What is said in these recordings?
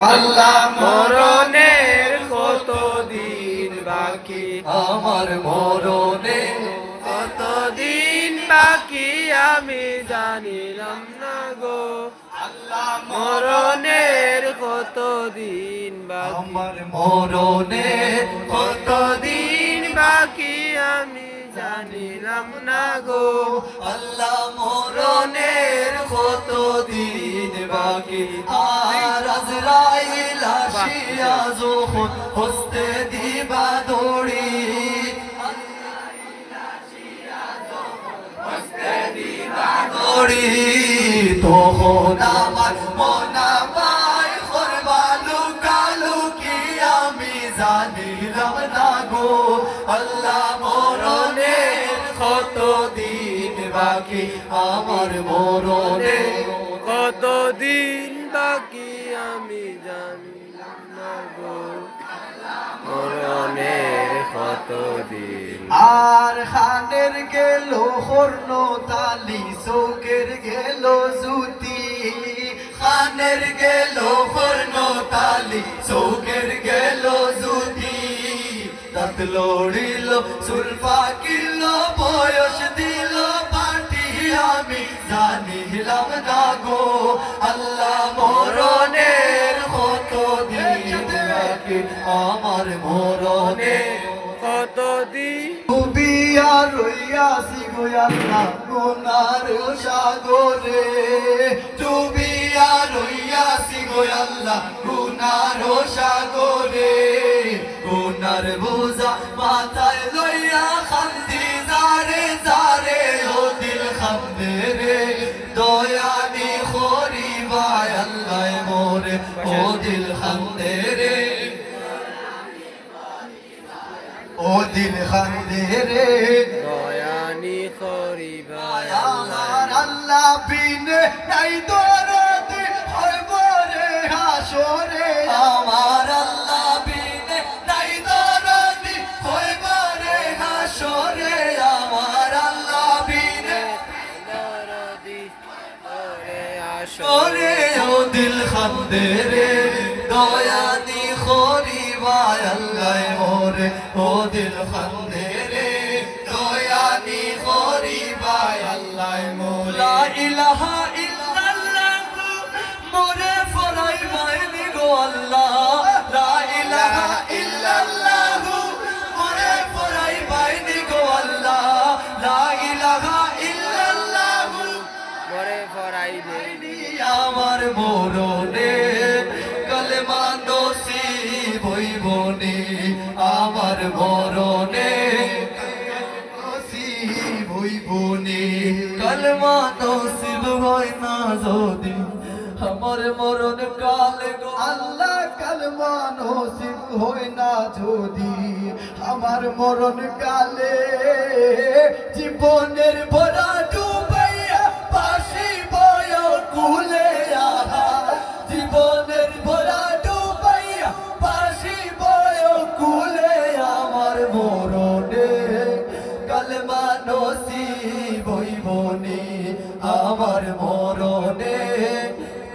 আল্লাহ মরণের কতদিন বাকি, আমার মরণে কতদিন বাকি আমি জানিলাম না গো। আল্লাহ মরণের কতদিন বাকি, আমার মরণে কতদিন বাকি আমি জানিলাম না গো। আল্লাহ মরণের কতদিন বাকি, আর আজরাইল আসিয়া যখন হস্তে দিবা দড়ি, তখন আমার মন আমায় করবা লুকালুকি আমি জানিলাম না গো। আল্লাহ মরণের কতদিন বাকি, আমার মরণে কতদিন বাকি আমি জানিলাম না গো। মরণের কতদিন, আর খানের গেল হর্ণ তালি, চৌকের গেল জুতি, খানের গেল হর্ণ তালি, চৌকের গেল জুতি, দাঁত লড়িল চুল পাকিল বয়স দিল পাটি আমি জানিলাম না গো। আল্লাহ মরণের কতদিন বাকি, আমার মরণে কতদিন ডুবিয়া রইয়াছি গো আল্লাহ গুনার সাগরে, ডুবিয়া রইয়াছি গো আল্লাহ গুনার সাগরে, গুনার বোঝা মাথায় লইয়া খান্দি যারে যারে, ও দিল খান্দে রে দয়ানি খরিবায় আল্লাহ মোরে, ও দিল খান্দে রে, ও দিল খান্দে রে দয়ানি করিবাই আমার আল্লাহ বিনে নাই দরদি হইব রে হাসরে, আমার আল্লাহ বিনে নাই দরদি হইব রে হাসরে, আমার আল্লাহ বিনে দরদি ওরে ওরে ও দিল খান্দে রে দয়ানি খরিবায় আল্লাহ মোরে, ও দিল খান্দে রে দয়ানি খরিবায় আল্লাহ মোরে। লা ইলাহা ইল্লাল্লাহ মোরে ফরাই মাইনি গো আল্লাহ, লা ইলাহা ইল্লাল্লাহ মোরে ফরাই মাইনি গো আল্লাহ, লা ইলাহা ইল্লাল্লাহ মরে ফরাইবে আমার মরণে কলমা নসিব হইবনি, আমার মরণে নসিব হইবনি, কলমা নসিব হয় না যদি আমার মরণ কালে গো আল্লাহ, কলমা নসিব হয় না যদি আমার মরণ কালে, জীবনের ভরা ডুবাইয়া পাশি বয় কুলে আহা, জীবনের ভরা ডুবাইয়া পাশি বয় কুলে, আমার মরণে কলমা নসিব হইবনি, আমার মরণে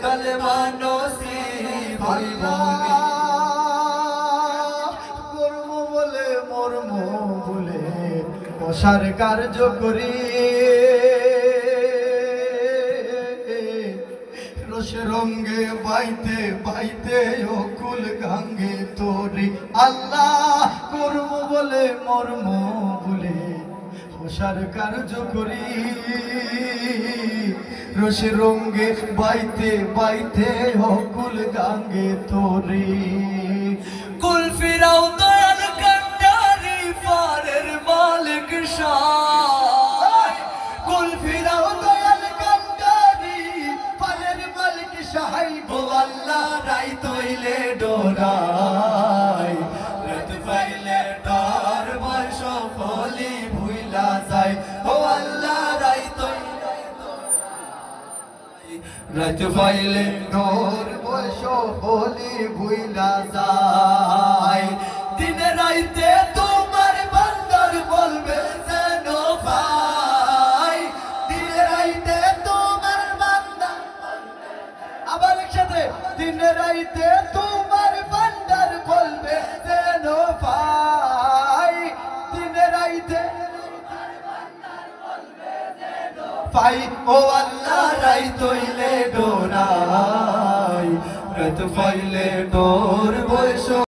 কলমা নসিব হইবনি। কর্ম বলে মর্ম বলে বসার কার্য করি, রস রঙ্গে বাইতে বাইতে অকুল গাঙ্গে তোরি, আল্লাহ কর্ম বলে মর্ম বলে বসার কার্য করি, রস রঙ্গে বাইতে বাইতে অকুল গাঙ্গে তোরি, কুল ফিরাও দয়াল কান্ডারি ফারের মালিক শাহ, কুল ফিরাও দয়াল কান্ডারি ফারের মালিক শাহাই গো আল্লাহ, রাই তৈলে ডোরাই রাত পাইলে ডর বয়স ফলি ভুইলা যায়, ও আল্লাহ রাই তৈলে রাত পাইলে ডর বয়স ফলি ভুইলা যায়, দিনে রাইতে তোমার বান্দার বলবে যেন ভাই, দিনে রাইতে তোমার বান্দা আবার একসাথে দিনে রাইতে পাই ও আল্লাহ রাই তৈলে ডোরাই রাত পাইলে ডোর বৈশ